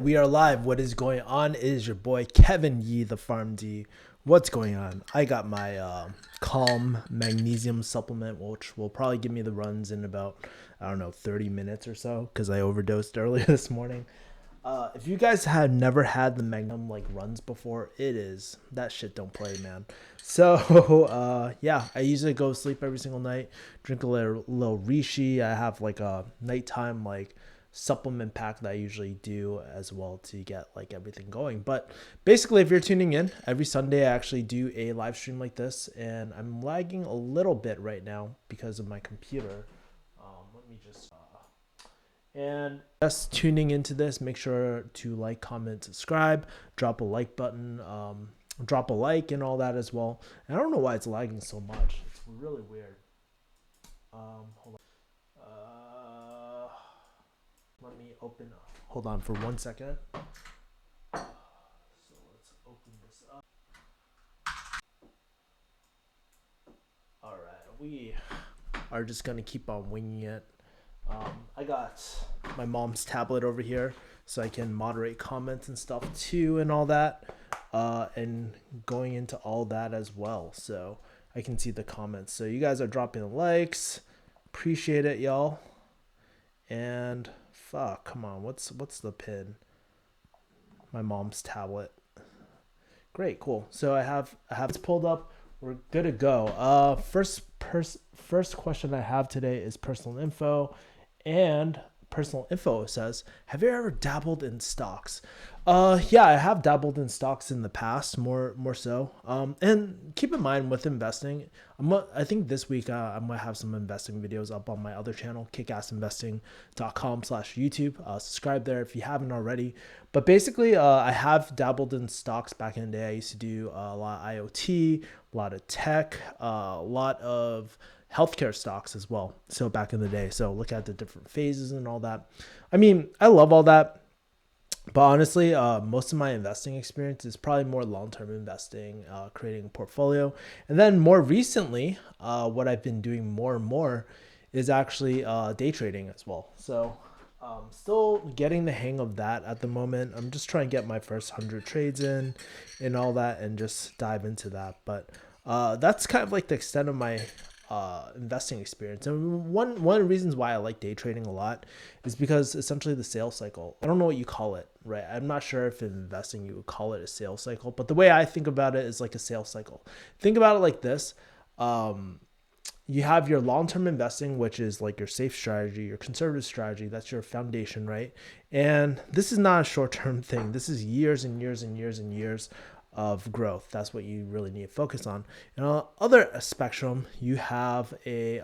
We are live. What is going on? It is your boy Kevin Yee, the Farm D. What's going on? I got my Calm magnesium supplement, which will probably give me the runs in about, I don't know, 30 minutes or so, because I overdosed earlier this morning. If you guys have never had the magnum like runs before, that shit don't play, man. So yeah, I usually go to sleep every single night, drink a little reishi. I have like a nighttime like supplement pack that I usually do as well to get like everything going. But basically, if you're tuning in every Sunday, I actually do a live stream like this, and I'm lagging a little bit right now because of my computer. Let me just and just tuning into this, make sure to like, comment, subscribe, drop a like button, drop a like and all that as well. And I don't know why it's lagging so much. It's really weird. Hold on. Let me open. Hold on for 1 second. So let's open this up. All right, we are just gonna keep on winging it. I got my mom's tablet over here so I can moderate comments and stuff too and all that, and going into all that as well so I can see the comments. So you guys are dropping the likes, appreciate it, y'all. And fuck, come on, what's the pin? My mom's tablet. Great, cool. So I have it pulled up. We're good to go. First question I have today is personal info. And personal info says, have you ever dabbled in stocks? Yeah, I have dabbled in stocks in the past, more so. And keep in mind with investing, I think this week I'm gonna have some investing videos up on my other channel, kickassinvesting.com/YouTube. Subscribe there if you haven't already. But basically, I have dabbled in stocks back in the day. I used to do a lot of IoT, a lot of tech, a lot of healthcare stocks as well. So back in the day, so look at the different phases and all that. I mean, I love all that, but honestly, most of my investing experience is probably more long-term investing, creating a portfolio. And then more recently, what I've been doing more and more is actually day trading as well. So still getting the hang of that at the moment. I'm just trying to get my first 100 trades in and all that and just dive into that. But that's kind of like the extent of my investing experience. And one of the reasons why I like day trading a lot is because essentially the sales cycle, I don't know what you call it, right? I'm not sure if in investing you would call it a sales cycle, but the way I think about it is like a sales cycle. Think about it like this. You have your long-term investing, which is like your safe strategy, your conservative strategy. That's your foundation, right? And this is not a short-term thing. This is years and years and years and years of growth. That's what you really need to focus on. And on the other spectrum, you have a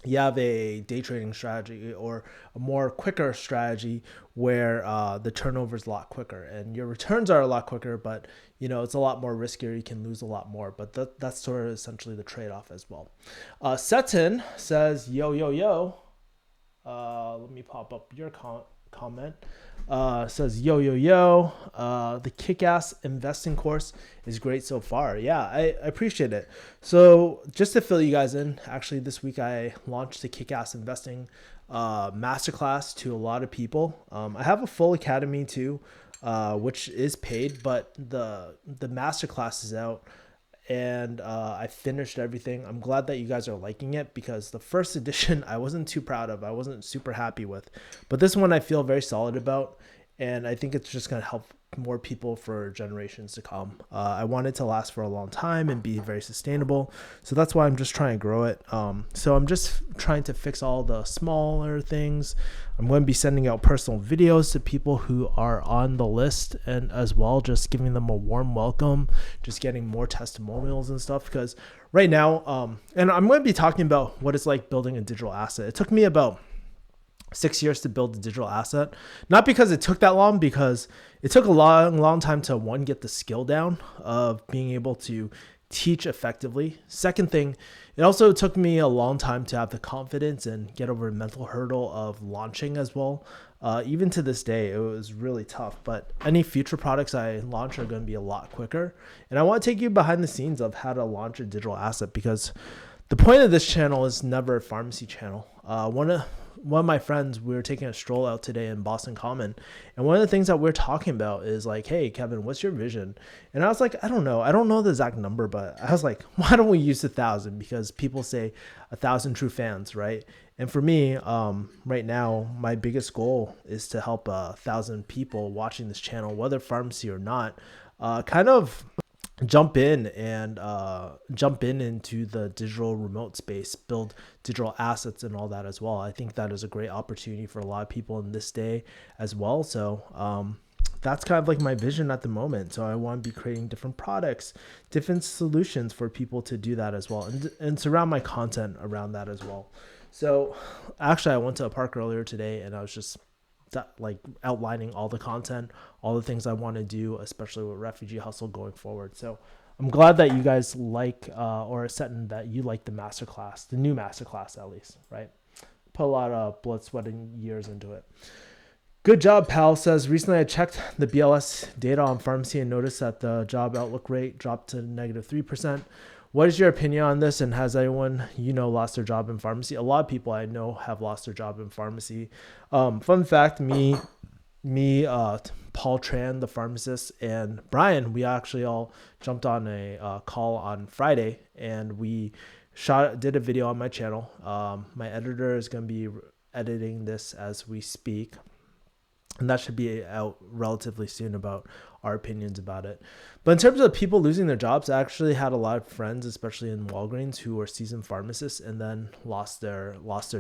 day trading strategy or a more quicker strategy where the turnover is a lot quicker and your returns are a lot quicker, but it's a lot more riskier. You can lose a lot more, but that's sort of essentially the trade-off as well. Seton says, yo. Let me pop up your comment. Says yo, the KickAss investing course is great so far. Yeah, I appreciate it. So just to fill you guys in, actually this week I launched the KickAss investing masterclass to a lot of people. I have a full academy too, which is paid, but the masterclass is out. And I finished everything. I'm glad that you guys are liking it because the first edition I wasn't too proud of. I wasn't super happy with. But this one I feel very solid about. And I think it's just going to help more people for generations to come. I want it to last for a long time and be very sustainable. So that's why I'm just trying to grow it. So I'm just trying to fix all the smaller things. I'm going to be sending out personal videos to people who are on the list and as well, just giving them a warm welcome, just getting more testimonials and stuff. Because right now, and I'm going to be talking about what it's like building a digital asset. It took me about 6 years to build a digital asset. Not because it took that long, because it took a long time to get the skill down of being able to teach effectively. Second thing, it also took me a long time to have the confidence and get over the mental hurdle of launching as well. Even to this day, it was really tough, but any future products I launch are going to be a lot quicker. And I want to take you behind the scenes of how to launch a digital asset, because the point of this channel is never a pharmacy channel. one of my friends, we were taking a stroll out today in Boston Common, and one of the things that we're talking about is like, hey, Kevin, what's your vision? And I was like, I don't know the exact number, but I was like, why don't we use 1,000? Because people say 1,000 true fans, right? And for me, right now, my biggest goal is to help 1,000 people watching this channel, whether pharmacy or not, kind of jump in and jump in into the digital remote space, build digital assets and all that as well. I think that is a great opportunity for a lot of people in this day as well. So that's kind of like my vision at the moment. So I want to be creating different products, different solutions for people to do that as well, and surround my content around that as well. So actually, I went to a park earlier today, and I was just like outlining all the content, all the things I want to do, especially with Refugee Hustle going forward. So I'm glad that you guys like, or Seton, that you like the masterclass, the new masterclass at least, right? Put a lot of blood, sweat, and years into it. Good job, pal. Says, recently I checked the BLS data on pharmacy and noticed that the job outlook rate dropped to -3%. What is your opinion on this? And has anyone lost their job in pharmacy? A lot of people I know have lost their job in pharmacy. Fun fact, me, Paul Tran, the pharmacist, and Brian, we actually all jumped on a call on Friday, and we did a video on my channel. My editor is going to be editing this as we speak, and that should be out relatively soon about our opinions about it. But in terms of people losing their jobs, I actually had a lot of friends, especially in Walgreens, who were seasoned pharmacists and then lost their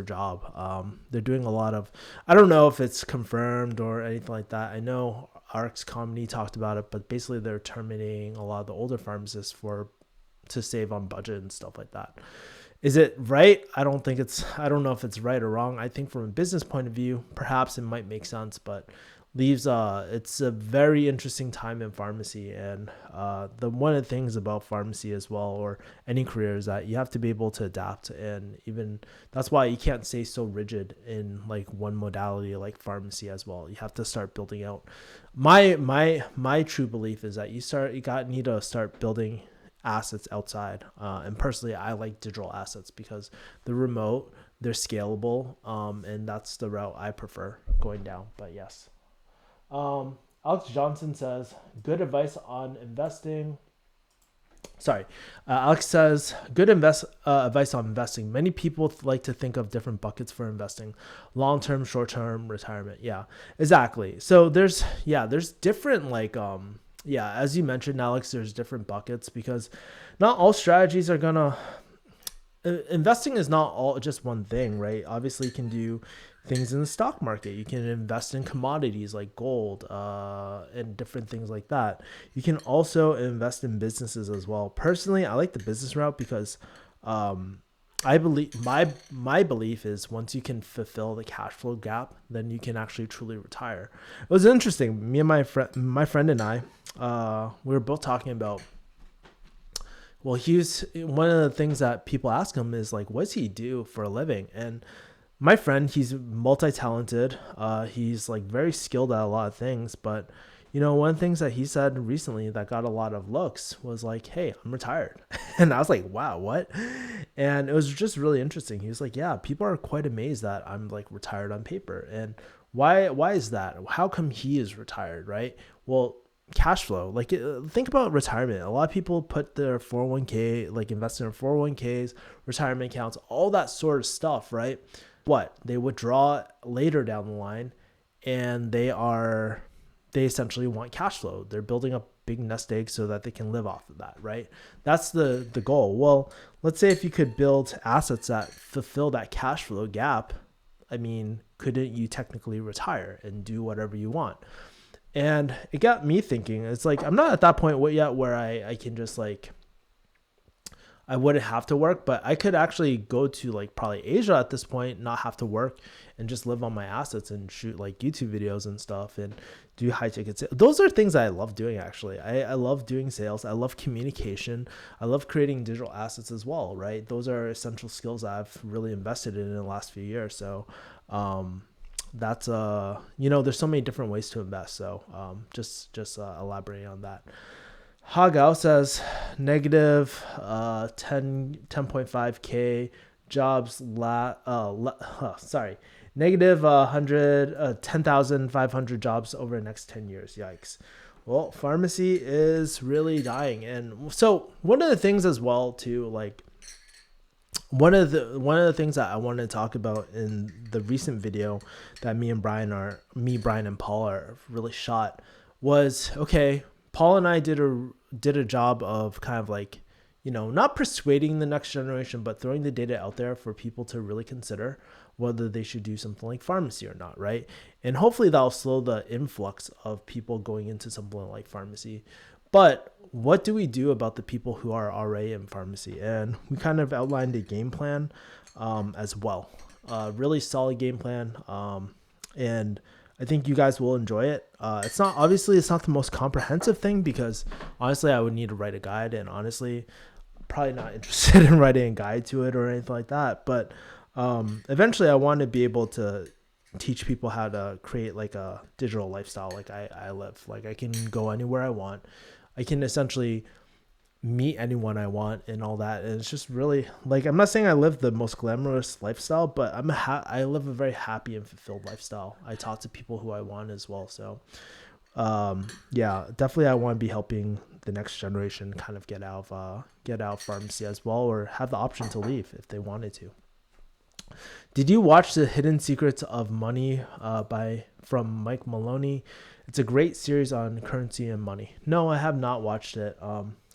job. They're doing a lot of, I don't know if it's confirmed or anything like that. I know Arx Comedy talked about it, but basically they're terminating a lot of the older pharmacists to save on budget and stuff like that. Is it right? I don't know if it's right or wrong. I think from a business point of view, perhaps it might make sense, but it's a very interesting time in pharmacy. And one of the things about pharmacy as well, or any career, is that you have to be able to adapt. And even that's why you can't stay so rigid in like one modality like pharmacy as well. You have to start building out. My true belief is that you need to start building assets outside, and personally I like digital assets because they're remote, they're scalable, and that's the route I prefer going down. But yes, Alex Johnson says, good advice on investing. Alex says, good advice on investing. Many people like to think of different buckets for investing: long-term, short-term, retirement. Yeah, exactly. So there's different as you mentioned, Alex, there's different buckets because not all strategies are investing is not all just one thing, right? Obviously you can do things in the stock market. You can invest in commodities like gold, and different things like that. You can also invest in businesses as well. Personally, I like the business route because, I believe my belief is once you can fulfill the cash flow gap, then you can actually truly retire. It was interesting. Me and my friend and I, we were both talking about. Well, he's one of the things that people ask him is like, what does he do for a living? And my friend, he's multi-talented. He's like very skilled at a lot of things, but one of the things that he said recently that got a lot of looks was like, hey, I'm retired. And I was like, wow, what? And it was just really interesting. He was like, yeah, people are quite amazed that I'm like retired on paper. And why is that? How come he is retired, right? Well, cash flow. Like, think about retirement. A lot of people put their 401k, like invest in their 401ks, retirement accounts, all that sort of stuff, right? What? They withdraw later down the line, and they essentially want cash flow. They're building up big nest eggs so that they can live off of that, right? That's the goal. Well, let's say if you could build assets that fulfill that cash flow gap, I mean, couldn't you technically retire and do whatever you want? And it got me thinking. It's like, I'm not at that point yet where I can just like, I wouldn't have to work, but I could actually go to like probably Asia at this point, not have to work, and just live on my assets and shoot like YouTube videos and stuff and do high ticket sales. Those are things that I love doing, actually. I love doing sales. I love communication. I love creating digital assets as well, right? Those are essential skills that I've really invested in the last few years. So that's, there's so many different ways to invest. So just elaborating on that. Hagao says negative 10.5K jobs negative 10,500 jobs over the next 10 years. Yikes. Well, pharmacy is really dying. And so one of the things as well too, like one of the things that I wanted to talk about in the recent video that Brian and Paul are really shot was, okay, Paul and I did a job of kind of like, not persuading the next generation, but throwing the data out there for people to really consider whether they should do something like pharmacy or not, right? And hopefully that'll slow the influx of people going into something like pharmacy. But what do we do about the people who are already in pharmacy? And we kind of outlined a game plan as well. Really solid game plan. And I think you guys will enjoy it. It's not the most comprehensive thing, because honestly, I would need to write a guide, and honestly, probably not interested in writing a guide to it or anything like that. But eventually I want to be able to teach people how to create like a digital lifestyle like I live. Like I can go anywhere I want. I can essentially meet anyone I want and all that. And it's just really like, I'm not saying I live the most glamorous lifestyle, but I live a very happy and fulfilled lifestyle. I talk to people who I want as well. So yeah, definitely I want to be helping the next generation kind of get out of pharmacy as well, or have the option to leave if they wanted to. Did you watch The Hidden Secrets of Money from Mike Maloney? It's a great series on currency and money. No, I have not watched it.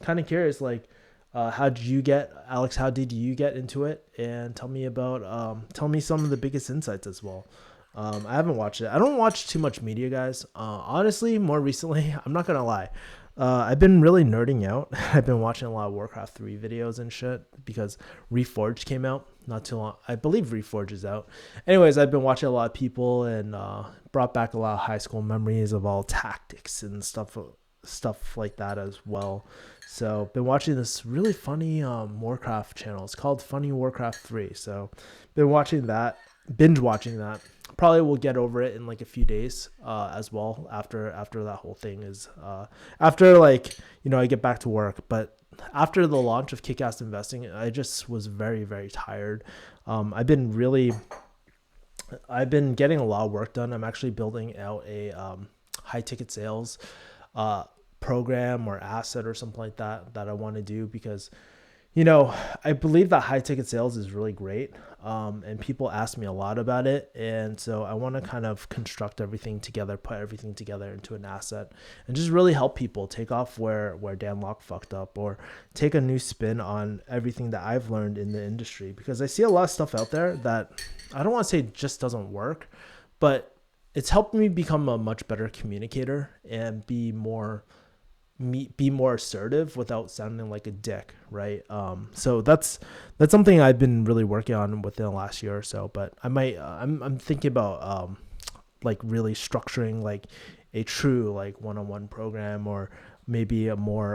Kind of curious, like, how did you get into it? And tell me some of the biggest insights as well. I haven't watched it. I don't watch too much media, guys. Honestly, more recently, I'm not gonna lie. I've been really nerding out. I've been watching a lot of Warcraft 3 videos and shit because Reforged came out not too long. I believe Reforged is out. Anyways, I've been watching a lot of people and brought back a lot of high school memories of all tactics and stuff like that as well. So been watching this really funny Warcraft channel. It's called Funny Warcraft 3. So been binge watching that. Probably will get over it in like a few days as well after that whole thing is after like, I get back to work. But after the launch of KickAss Investing, I just was very, very tired. I've been getting a lot of work done. I'm actually building out a high ticket sales program or asset or something like that I want to do, because I believe that high ticket sales is really great. And people ask me a lot about it. And so I want to kind of construct everything together, put everything together into an asset, and just really help people take off where Dan Locke fucked up, or take a new spin on everything that I've learned in the industry. Because I see a lot of stuff out there that I don't want to say just doesn't work, but it's helped me become a much better communicator and be more assertive without sounding like a dick, right? So that's something I've been really working on within the last year or so. But I'm thinking about like really structuring like a true like one-on-one program, or maybe a more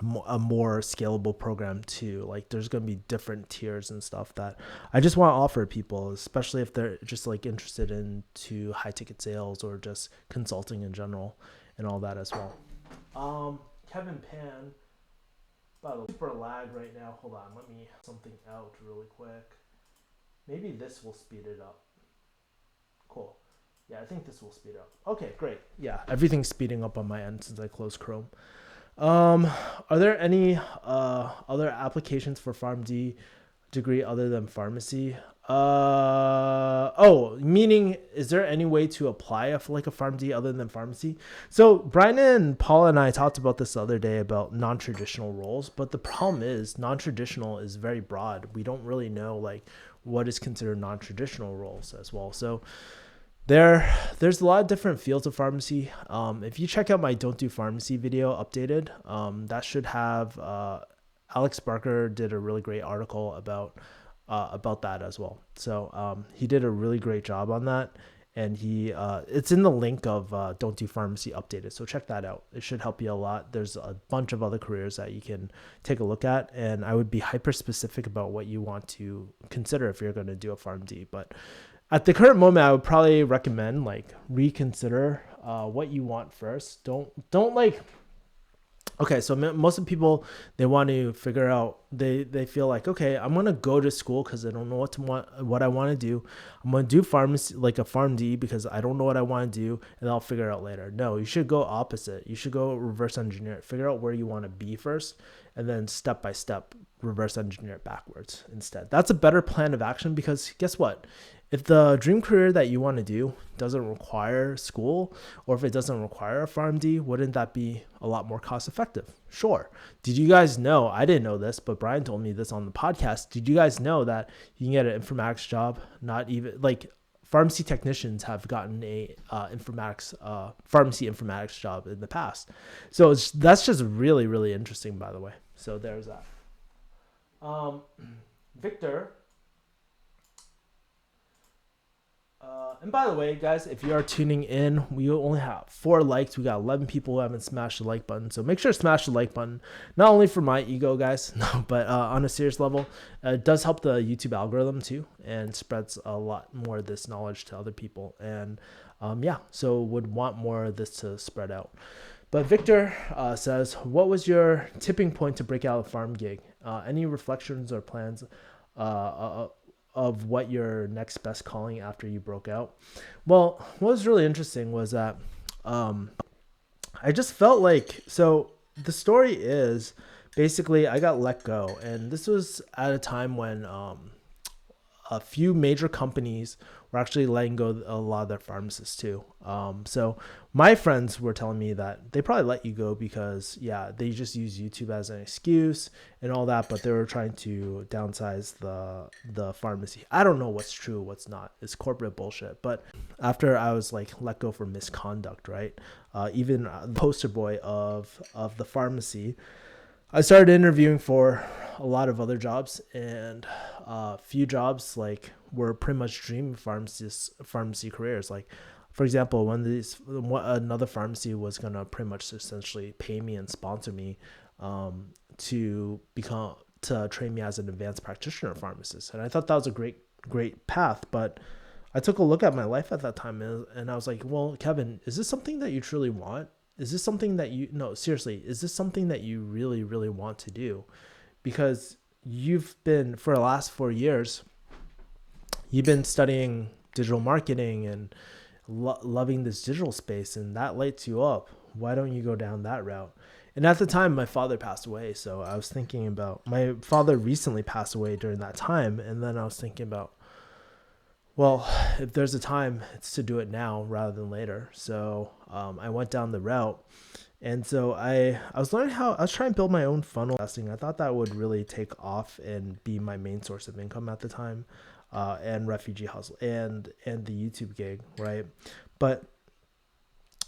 scalable program too. Like there's going to be different tiers and stuff that I just want to offer people, especially if they're just like interested into high ticket sales or just consulting in general and all that as well. Kevin Pan, by the way, super lag right now. Hold on, let me something out really quick. Maybe this will speed it up. Cool. Yeah, I think this will speed up. Okay, great. Yeah, everything's speeding up on my end since I closed Chrome. Are there any other applications for PharmD degree other than pharmacy? Meaning, is there any way to apply for like a PharmD other than pharmacy? So Brian and Paul and I talked about this the other day about non-traditional roles, but the problem is non-traditional is very broad. We don't really know like what is considered non-traditional roles as well. So there's a lot of different fields of pharmacy. If you check out my Don't Do Pharmacy video updated, that should have Alex Barker did a really great article about that as well. So he did a really great job on that, and it's in the link of Don't Do Pharmacy updated. So check that out. It should help you a lot. There's a bunch of other careers that you can take a look at, and I would be hyper specific about what you want to consider if you're going to do a PharmD. But at the current moment, I would probably recommend like reconsider what you want first. Don't like Okay, so most of the people, they want to figure out, they feel like, okay, I'm gonna go to school because I don't know what I want to do. I'm gonna do pharmacy, like a PharmD, because I don't know what I want to do, and I'll figure it out later. No, you should go opposite. You should go reverse engineer it. Figure out where you want to be first, and then step by step reverse engineer it backwards instead. That's a better plan of action, because guess what? If the dream career that you want to do doesn't require school, or if it doesn't require a PharmD, wouldn't that be a lot more cost effective? Sure. Did you guys know? I didn't know this, but Brian told me this on the podcast. Did you guys know that you can get an informatics job? Not even like pharmacy technicians have gotten a pharmacy informatics job in the past. So that's just really, really interesting, by the way. So there's that. Victor. And by the way, guys, if you are tuning in, we only have 4 likes. We got 11 people who haven't smashed the like button. So make sure to smash the like button, not only for my ego, guys, no, but on a serious level. It does help the YouTube algorithm too, and spreads a lot more of this knowledge to other people. And yeah, so would want more of this to spread out. But Victor says, what was your tipping point to break out a farm gig? Any reflections or plans of what your next best calling after you broke out? Well, what was really interesting was that I just felt like, so the story is basically I got let go, and this was at a time when a few major companies were actually letting go a lot of their pharmacists too. So my friends were telling me that they probably let you go because, yeah, they just use YouTube as an excuse and all that, but they were trying to downsize the pharmacy. I don't know what's true, what's not. It's corporate bullshit. But after I was like let go for misconduct, right? Even the poster boy of the pharmacy, I started interviewing for a lot of other jobs, and a few jobs like were pretty much dream pharmacy careers. Like, for example, another pharmacy was gonna pretty much essentially pay me and sponsor me to train me as an advanced practitioner pharmacist, and I thought that was a great path. But I took a look at my life at that time, and I was like, well, Kevin, is this something that you truly want? Is this something that is this something that you really, really want to do? Because you've been, for the last 4 years, you've been studying digital marketing and loving this digital space, and that lights you up. Why don't you go down that route? And at the time, my father passed away. So I was thinking about, my father recently passed away during that time. And then I was thinking about, well, if there's a time, it's to do it now rather than later. So I went down the route. And so I was learning how, I was trying to build my own funnel testing. I thought that would really take off and be my main source of income at the time, and Refugee Hustle and the YouTube gig, right? But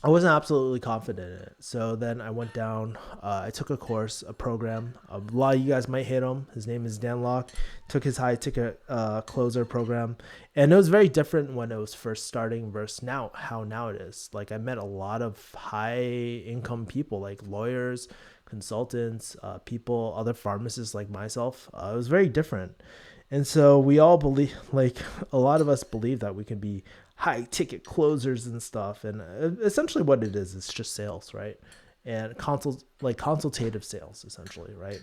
I wasn't absolutely confident in it. So then I went down, I took a course, a program. A lot of you guys might hate him. His name is Dan Locke. Took his high ticket closer program. And it was very different when it was first starting versus how now it is. Like, I met a lot of high income people, like lawyers, consultants, people, other pharmacists like myself. It was very different. And so we all believe, like a lot of us believe that we can be high ticket closers and stuff. And essentially what it is, it's just sales, right? And consultative sales, essentially, right?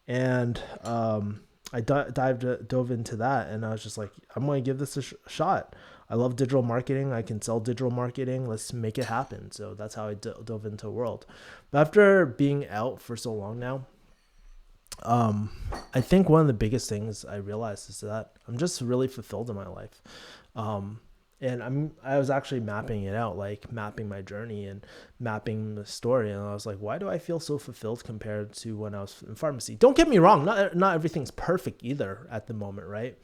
And I dove into that, and I was just like, I'm going to give this a shot. I love digital marketing. I can sell digital marketing. Let's make it happen. So that's how I dove into the world. But after being out for so long now, I think one of the biggest things I realized is that I'm just really fulfilled in my life. And I was actually mapping it out, like mapping my journey and mapping the story. And I was like, why do I feel so fulfilled compared to when I was in pharmacy? Don't get me wrong. Not everything's perfect either at the moment, right?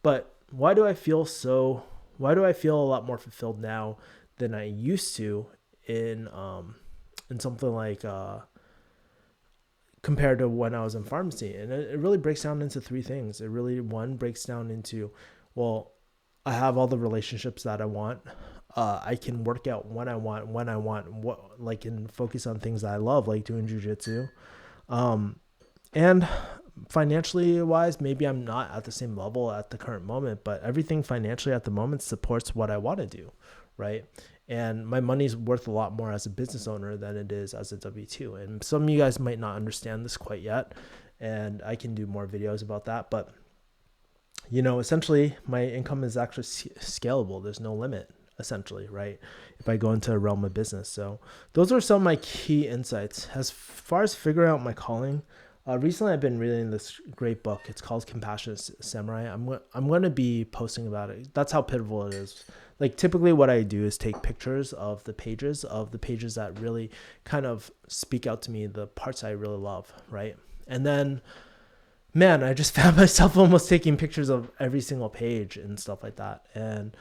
But why do I feel a lot more fulfilled now than I used to in something like, compared to when I was in pharmacy? And it really breaks down into 3 things. It really, one, breaks down into, well, I have all the relationships that I want. I can work out when I want, and focus on things that I love, like doing jujitsu. And financially wise, maybe I'm not at the same level at the current moment, but everything financially at the moment supports what I want to do, right? And my money's worth a lot more as a business owner than it is as a W-2. And some of you guys might not understand this quite yet, and I can do more videos about that. But, essentially my income is actually scalable. There's no limit, essentially, right? If I go into a realm of business. So those are some of my key insights. As far as figuring out my calling, recently I've been reading this great book. It's called Compassionate Samurai. I'm going to be posting about it. That's how pivotal it is. Like typically what I do is take pictures of the pages that really kind of speak out to me, the parts I really love, right? And then, man, I just found myself almost taking pictures of every single page and stuff like that. And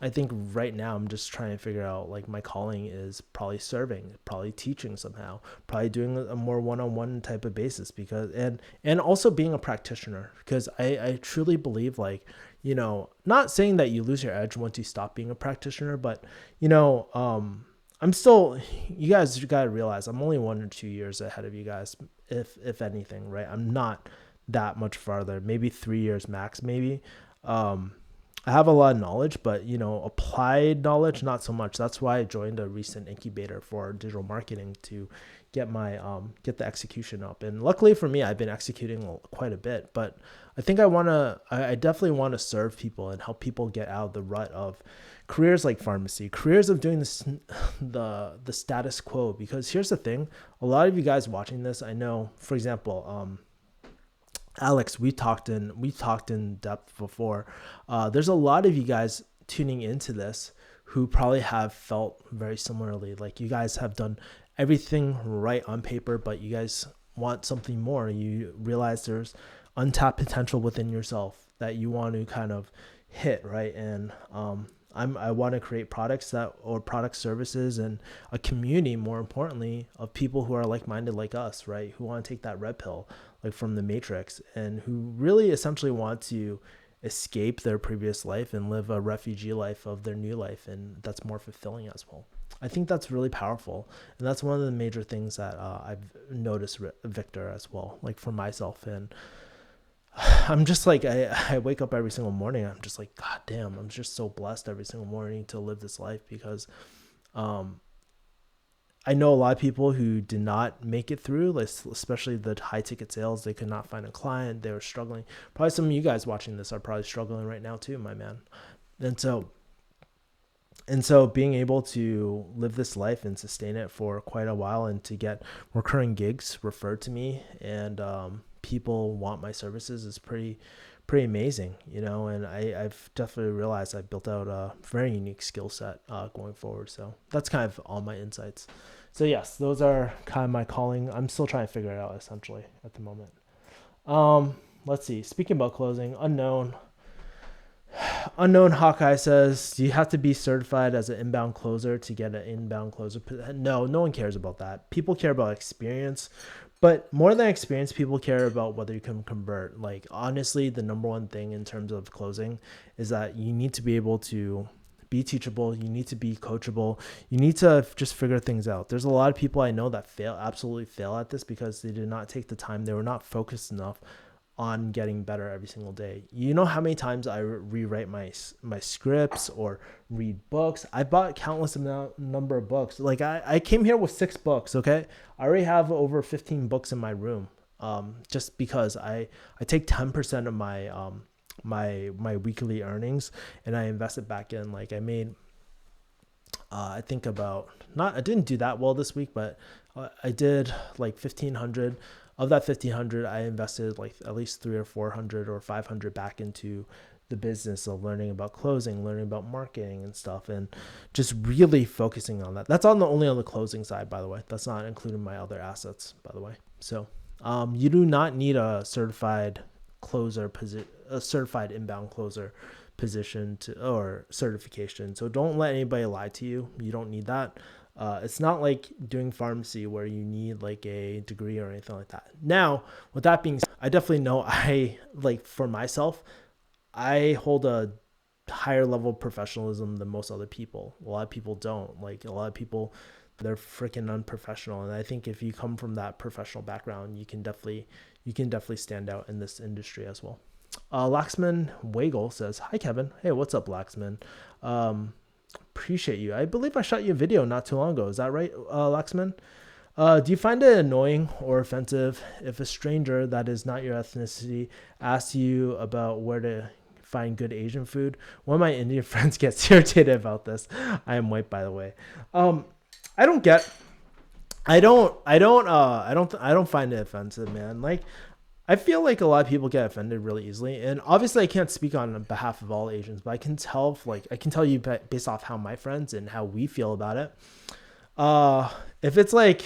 I think right now I'm just trying to figure out, like, my calling is probably serving, probably teaching somehow, probably doing a more one-on-one type of basis, because and also being a practitioner, because I truly believe, like, not saying that you lose your edge once you stop being a practitioner, but I'm still, you guys got to realize I'm only 1 or 2 years ahead of you guys, if anything, right? I'm not that much farther, maybe 3 years max, maybe. I have a lot of knowledge, but applied knowledge, not so much. That's why I joined a recent incubator for digital marketing to get my get the execution up. And luckily for me, I've been executing quite a bit. But I think I definitely want to serve people and help people get out of the rut of careers like pharmacy, careers of doing this, the status quo. Because here's the thing: a lot of you guys watching this, I know, for example, Alex, we talked in depth before. There's a lot of you guys tuning into this who probably have felt very similarly. Like, you guys have done everything right on paper, but you guys want something more. You realize there's untapped potential within yourself that you want to kind of hit, right? And I want to create product services and a community, more importantly, of people who are like-minded like us, right? Who want to take that red pill, like from the Matrix, and who really essentially want to escape their previous life and live a refugee life of their new life. And that's more fulfilling as well. I think that's really powerful. And that's one of the major things that I've noticed, Victor, as well, like for myself. And I'm just like, I wake up every single morning. I'm just like, God damn, I'm just so blessed every single morning to live this life, because I know a lot of people who did not make it through, like, especially the high ticket sales. They could not find a client. They were struggling. Probably some of you guys watching this are probably struggling right now too, my man. And so being able to live this life and sustain it for quite a while, and to get recurring gigs referred to me, and people want my services, is pretty amazing, and I've definitely realized I built out a very unique skill set going forward. So that's kind of all my insights. So yes, those are kind of my calling. I'm still trying to figure it out, essentially, at the moment. Let's see. Speaking about closing, unknown Hawkeye says, do you have to be certified as an inbound closer to get an inbound closer? No one cares about that. People care about experience. But more than experience, people care about whether you can convert. Like, honestly, the number one thing in terms of closing is that you need to be able to be teachable. You need to be coachable. You need to just figure things out. There's a lot of people I know that absolutely fail at this because they did not take the time. They were not focused enough on getting better every single day. You know how many times I rewrite my scripts or read books? I bought countless number of books. Like, I came here with 6 books. Okay, I already have over 15 books in my room. Just because I take 10% of my my weekly earnings and I invest it back in. Like, I made I think about, I didn't do that well this week, but I did like 1,500. Of that 1,500, I invested like at least 300 or 400 or 500 back into the business of learning about closing, learning about marketing and stuff, and just really focusing on that. That's only on the closing side, by the way. That's not including my other assets, by the way. So you do not need a certified inbound closer position or certification. So don't let anybody lie to you. You don't need that. It's not like doing pharmacy where you need like a degree or anything like that. Now, with that being said, I definitely know for myself, I hold a higher level of professionalism than most other people. A lot of people don't. Like, a lot of people, they're freaking unprofessional. And I think if you come from that professional background, you can definitely stand out in this industry as well. Laxman Wagle says, hi, Kevin. Hey, what's up, Laxman? Appreciate you. I believe I shot you a video not too long ago. Is that right, Laxman? Do you find it annoying or offensive if a stranger that is not your ethnicity asks you about where to find good Asian food? One of my Indian friends gets irritated about this. I am white, by the way. I don't get. I don't find it offensive, man. Like, I feel like a lot of people get offended really easily, and obviously I can't speak on behalf of all Asians, but I can tell, like, I can tell you based off how my friends and how we feel about it. If it's like,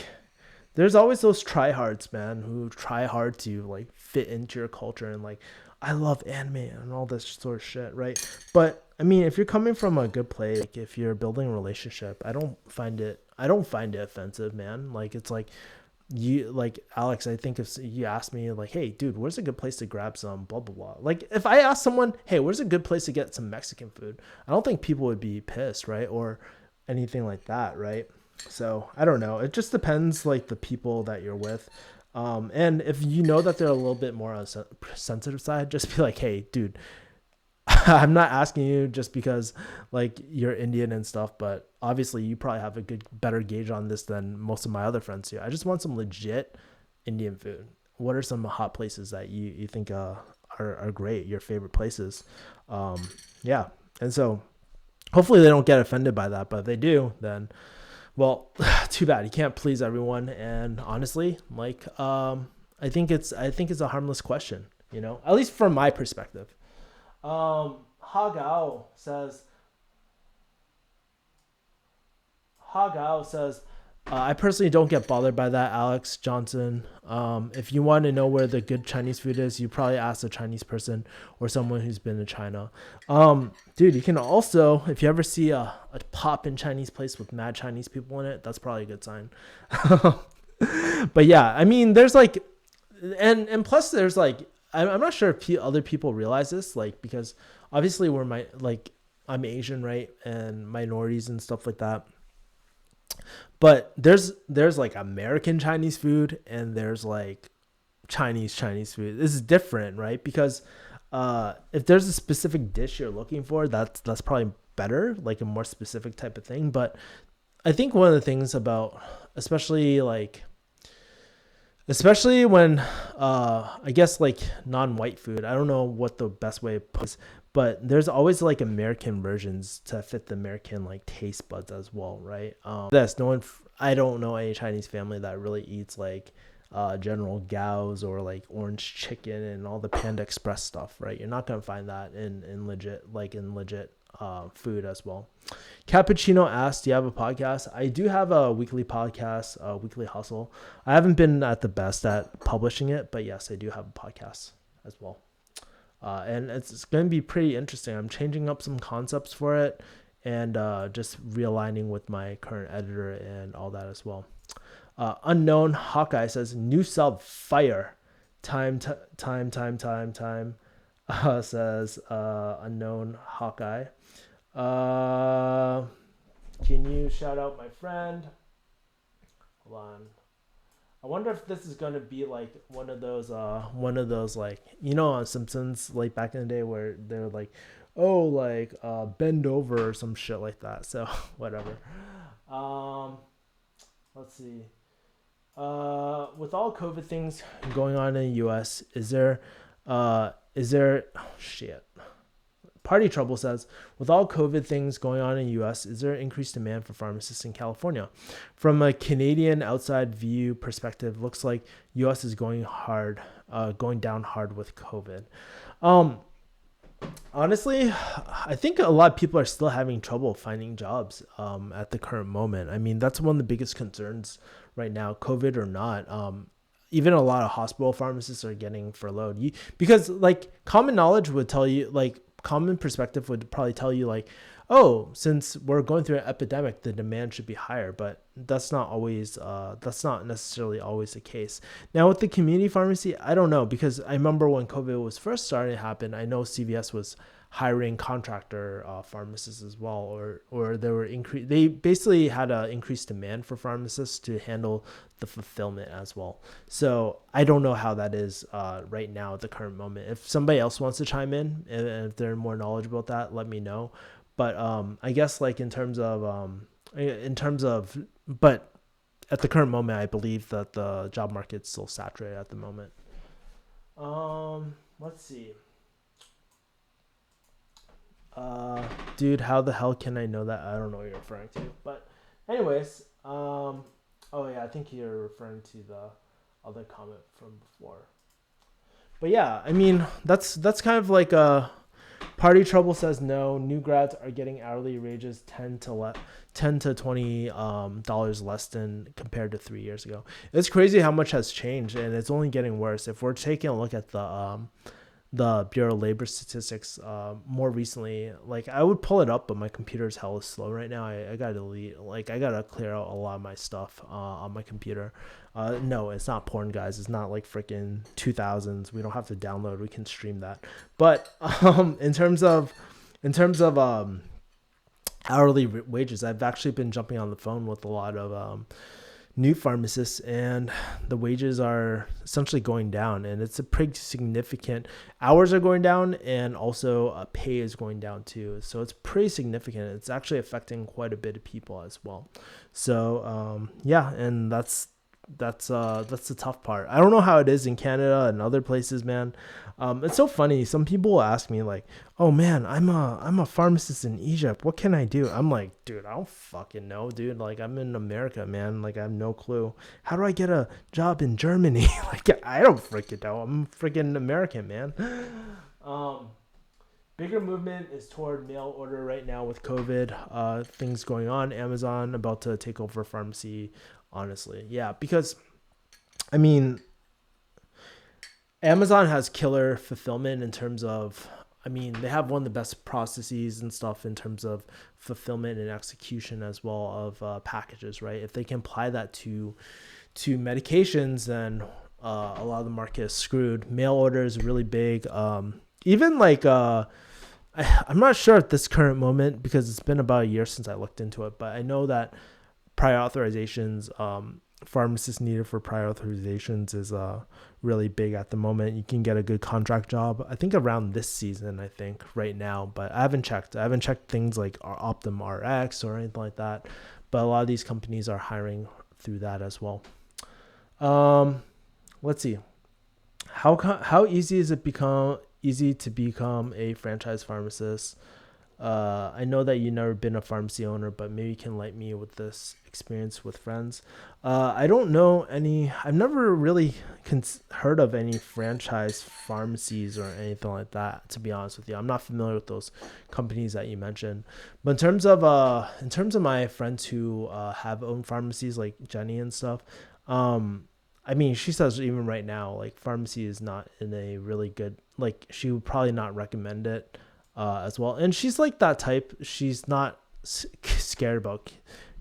there's always those tryhards, man, who try hard to like fit into your culture and like, I love anime and all this sort of shit, right? But I mean, if you're coming from a good place, like if you're building a relationship, I don't find it offensive, man. Like, it's like, you like Alex, I think if you ask me like, hey dude, where's a good place to grab some blah blah blah, like if I ask someone, hey, where's a good place to get some Mexican food, I don't think people would be pissed, right? Or anything like that, right? So I don't know, it just depends like the people that you're with. And if you know that they're a little bit more on the sensitive side, just be like, hey dude, I'm not asking you just because like you're Indian and stuff, but obviously you probably have a better gauge on this than most of my other friends do. I just want some legit Indian food. What are some hot places that you think are great, your favorite places? Yeah. And so hopefully they don't get offended by that, but if they do, then, well, too bad. You can't please everyone. And honestly, like, I think it's a harmless question, at least from my perspective. Hagao says, I personally don't get bothered by that, Alex Johnson. If you want to know where the good Chinese food is, you probably ask a Chinese person or someone who's been to China. Dude, you can also, if you ever see a pop in Chinese place with mad Chinese people in it, that's probably a good sign. But yeah, I mean, there's like, and plus there's like, I'm not sure if other people realize this, like, because obviously I'm Asian, right? And minorities and stuff like that. But there's like American Chinese food and there's like Chinese food. This is different, right? Because if there's a specific dish you're looking for, that's probably better, like a more specific type of thing. But I think one of the things about, especially when I guess like non-white food, I don't know what the best way to put it, but there's always like American versions to fit the American like taste buds as well, right? I don't know any Chinese family that really eats like General Gao's or like orange chicken and all the Panda Express stuff, right? You're not gonna find that in legit food as well. Cappuccino asked, do you have a podcast? I do have a weekly podcast, Weekly Hustle. I haven't been at the best at publishing it, but yes, I do have a podcast as well. And it's going to be pretty interesting. I'm changing up some concepts for it and just realigning with my current editor and all that as well. Unknown Hawkeye says, new sub fire. Time. Says Unknown Hawkeye. Can you shout out my friend? Hold on. I wonder if this is gonna be like one of those like, on Simpsons, like back in the day where they're like, oh, like bend over or some shit like that. So whatever. Let's see. With all COVID things going on in the U.S., is there shit. Party Trouble says, with all COVID things going on in the U.S., is there increased demand for pharmacists in California? From a Canadian outside view perspective, looks like U.S. is going down hard with COVID. Honestly, I think a lot of people are still having trouble finding jobs at the current moment. I mean, that's one of the biggest concerns right now, COVID or not. Even a lot of hospital pharmacists are getting furloughed because like common knowledge would tell you, like common perspective would probably tell you like, oh, since we're going through an epidemic, the demand should be higher, but that's not necessarily always the case. Now with the community pharmacy, I don't know, because I remember when COVID was first starting to happen, I know CVS was hiring contractor pharmacists as well, or they basically had an increased demand for pharmacists to handle the fulfillment as well. So I don't know how that is right now at the current moment. If somebody else wants to chime in and if they're more knowledgeable about that, let me know. But I guess like but at the current moment, I believe that the job market's still saturated at the moment. Let's see. Dude, how the hell can I know that? I don't know what you're referring to. But anyways, oh yeah, I think you're referring to the other comment from before. But yeah, I mean, that's kind of like a party trouble says no. New grads are getting hourly wages 10 to 20 dollars less than compared to 3 years ago. It's crazy how much has changed, and it's only getting worse. If we're taking a look at the Bureau of Labor Statistics more recently, like I would pull it up, but my computer's hella slow right now. I gotta delete, like I gotta clear out a lot of my stuff on my computer. No, it's not porn, guys. It's not like freaking 2000s. We don't have to download. We can stream that. But in terms of hourly wages, I've actually been jumping on the phone with a lot of new pharmacists, and the wages are essentially going down, and it's a pretty significant. Hours are going down, and also pay is going down too. So it's pretty significant. It's actually affecting quite a bit of people as well. So yeah, and that's the tough part. I don't know how it is in Canada and other places, man. It's so funny. Some people will ask me like, "Oh man, I'm a pharmacist in Egypt. What can I do?" I'm like, "Dude, I don't fucking know, dude. Like I'm in America, man. Like I have no clue. How do I get a job in Germany? Like I don't freaking know. I'm freaking American, man." Bigger movement is toward mail order right now with COVID things going on. Amazon about to take over pharmacy. Honestly, yeah, because I mean, Amazon has killer fulfillment in terms of, I mean, they have one of the best processes and stuff in terms of fulfillment and execution as well of packages, right? If they can apply that to medications, then a lot of the market is screwed. Mail order is really big. Even like I'm not sure at this current moment because it's been about a year since I looked into it, but I know that prior authorizations, pharmacists needed for prior authorizations is really big at the moment. You can get a good contract job, I think around this season, I think right now, but I haven't checked things like Optum RX or anything like that, but a lot of these companies are hiring through that as well. Let's see, how easy to become a franchise pharmacist? I know that you've never been a pharmacy owner, but maybe you can light me with this experience with friends. I don't know any, I've never really heard of any franchise pharmacies or anything like that, to be honest with you. I'm not familiar with those companies that you mentioned. But in terms of my friends who have owned pharmacies like Jenny and stuff, I mean, she says even right now, like pharmacy is not in a really good, like she would probably not recommend it. As well, and she's like that type. She's not scared about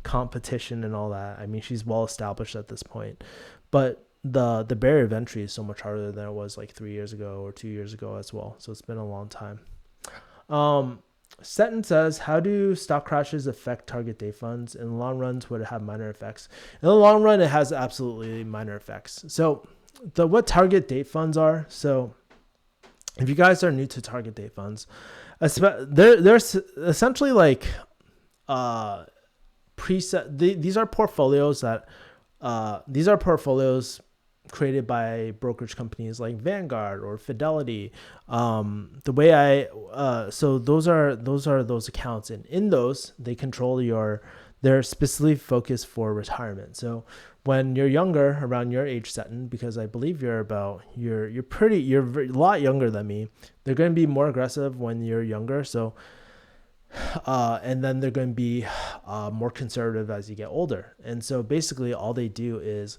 competition and all that. I mean, she's well established at this point, but the barrier of entry is so much harder than it was like 3 years ago or 2 years ago as well. So it's been a long time. Seton says, how do stock crashes affect target date funds? In the long runs, would it have minor effects? In the long run, it has absolutely minor effects. So what target date funds are, so if you guys are new to target date funds, they're essentially like preset. These are portfolios created by brokerage companies like Vanguard or Fidelity. So those are those accounts, and in those they control they're specifically focused for retirement. So when you're younger, around your age setting, because I believe you're a lot younger than me, they're going to be more aggressive when you're younger. So, and then they're going to be more conservative as you get older. And so basically all they do is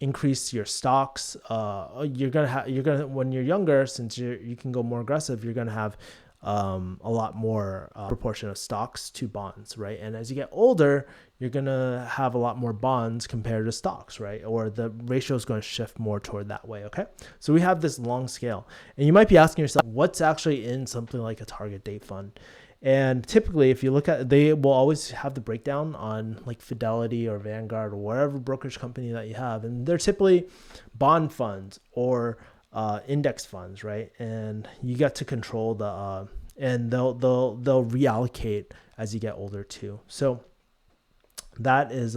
increase your stocks. When you're younger, since you can go more aggressive, you're going to have a lot more proportion of stocks to bonds, right? And as you get older, you're going to have a lot more bonds compared to stocks, right? Or the ratio is going to shift more toward that way, okay? So we have this long scale. And you might be asking yourself, what's actually in something like a target date fund? And typically, if you look at, they will always have the breakdown on like Fidelity or Vanguard or whatever brokerage company that you have. And they're typically bond funds or index funds, right? And you get to control the and they'll reallocate as you get older too. So that is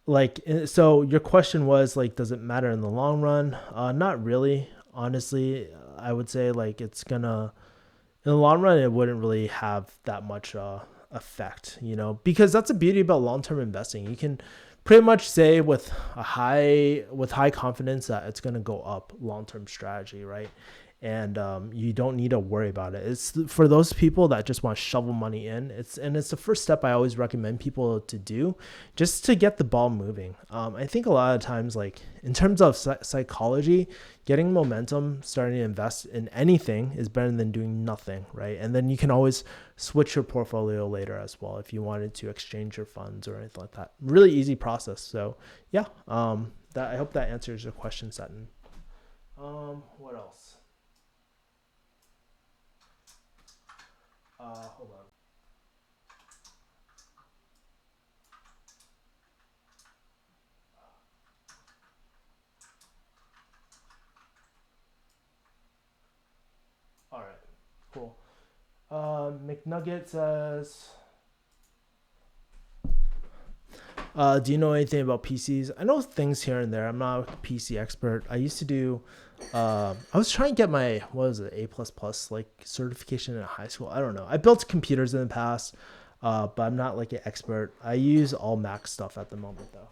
like, so your question was like, does it matter in the long run? Not really, honestly. I would say like it's gonna, in the long run, it wouldn't really have that much effect, because that's the beauty about long-term investing. You can pretty much say with high confidence that it's going to go up, long-term strategy, right? And you don't need to worry about it. It's for those people that just want to shovel money in. It's the first step I always recommend people to do, just to get the ball moving. I think a lot of times, like in terms of psychology, getting momentum, starting to invest in anything is better than doing nothing, right? And then you can always switch your portfolio later as well if you wanted to exchange your funds or anything like that. Really easy process. So yeah, that, I hope that answers your question, Sutton. What else? Hold on. All right, cool. McNugget says, do you know anything about PCs? I know things here and there. I'm not a PC expert. I used to do, I was trying to get my, what was it, A++ like certification in high school. I don't know. I built computers in the past, but I'm not like an expert. I use all Mac stuff at the moment though.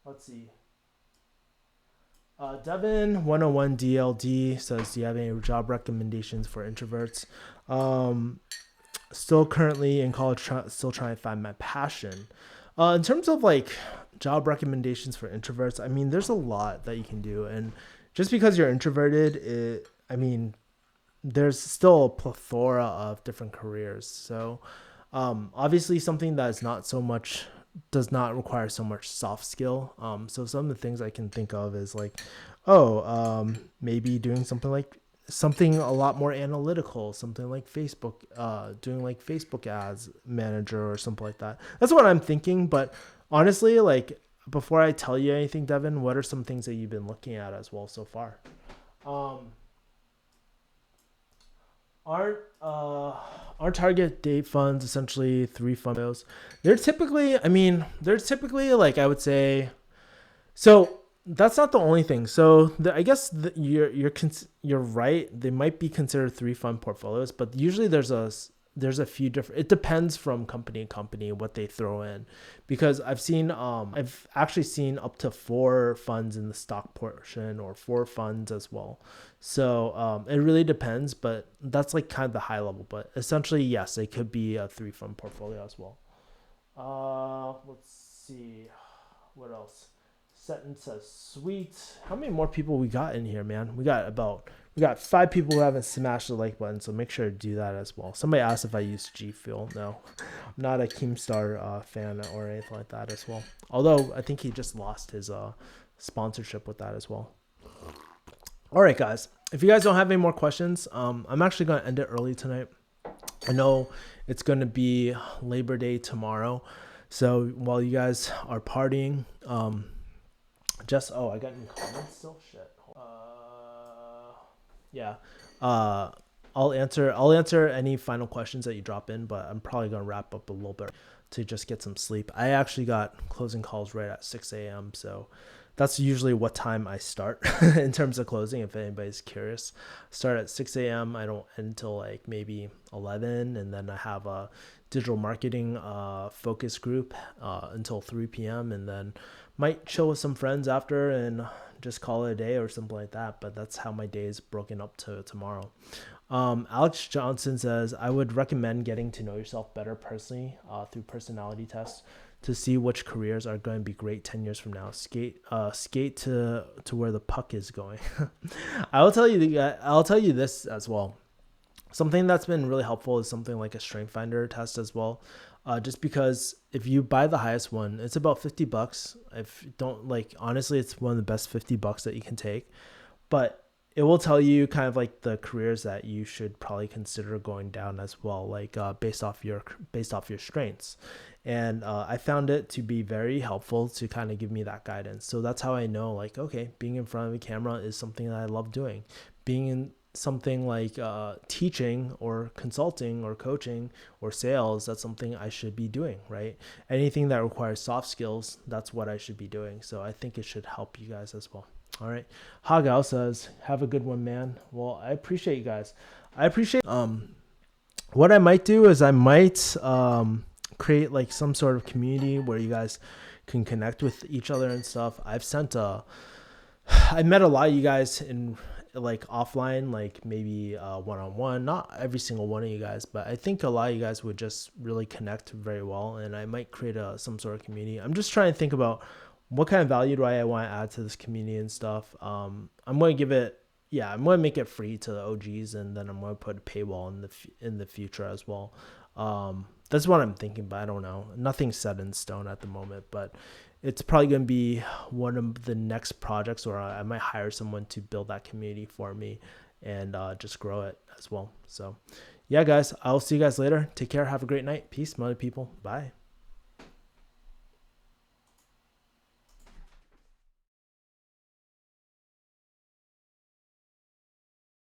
Let's see. Devin 101 DLD says, do you have any job recommendations for introverts? Still currently in college, still trying to find my passion. In terms of like job recommendations for introverts, I mean, there's a lot that you can do. And just because you're introverted, there's still a plethora of different careers. So obviously something that is not so much, does not require so much soft skill. So some of the things I can think of is like, maybe doing something a lot more analytical, something like Facebook, doing like Facebook ads manager or something like that. That's what I'm thinking. But honestly, like before I tell you anything, Devin, what are some things that you've been looking at as well so far? Our target date funds, essentially 3 fund bills. They're typically like, I would say, so that's not the only thing. So I guess you're right. They might be considered 3 fund portfolios, but usually there's a few different, it depends from company to company what they throw in, because I've actually seen up to 4 funds in the stock portion or 4 funds as well. So it really depends, but that's like kind of the high level. But essentially, yes, it could be a 3 fund portfolio as well. Let's see, what else? Sutton says, sweet. How many more people we got in here, man? We got 5 people who haven't smashed the like button, so make sure to do that as well. Somebody asked if I use G Fuel. No, I'm not a Keemstar fan or anything like that as well. Although I think he just lost his sponsorship with that as well. All right, guys. If you guys don't have any more questions, I'm actually going to end it early tonight. I know it's going to be Labor Day tomorrow. So while you guys are partying, I got any comments still? Shit. Yeah. I'll answer any final questions that you drop in, but I'm probably gonna wrap up a little bit to just get some sleep. I actually got closing calls right at 6 a.m. So that's usually what time I start in terms of closing. If anybody's curious, start at 6 a.m. I don't end until like maybe 11, and then I have a digital marketing focus group until 3 p.m. and then might chill with some friends after and just call it a day or something like that. But that's how my day is broken up to tomorrow. Alex Johnson says, I would recommend getting to know yourself better personally through personality tests to see which careers are going to be great 10 years from now. Skate to where the puck is going. I'll tell you this as well. Something that's been really helpful is something like a strength finder test as well. Just because if you buy the highest one, it's about $50. If you don't, like, honestly, it's one of the best $50 that you can take. But it will tell you kind of like the careers that you should probably consider going down as well, like based off your strengths. And I found it to be very helpful to kind of give me that guidance. So that's how I know, like, okay, being in front of a camera is something that I love doing. Being in something like teaching or consulting or coaching or sales, that's something I should be doing, right? Anything that requires soft skills, that's what I should be doing. So I think it should help you guys as well. All right. Hagao says, have a good one, man. Well, I appreciate you guys. I appreciate what I might do is I might create like some sort of community where you guys can connect with each other and stuff. I met a lot of you guys in like offline, like maybe one-on-one, not every single one of you guys, but I think a lot of you guys would just really connect very well. And I might create some sort of community. I'm just trying to think about what kind of value do I want to add to this community and stuff. I'm going to give it, yeah, I'm going to make it free to the OGs, and then I'm going to put a paywall in the future as well. That's what I'm thinking, but I don't know. Nothing's set in stone at the moment, but it's probably going to be one of the next projects, or I might hire someone to build that community for me and just grow it as well. So yeah, guys, I'll see you guys later. Take care. Have a great night. Peace, mother people. Bye.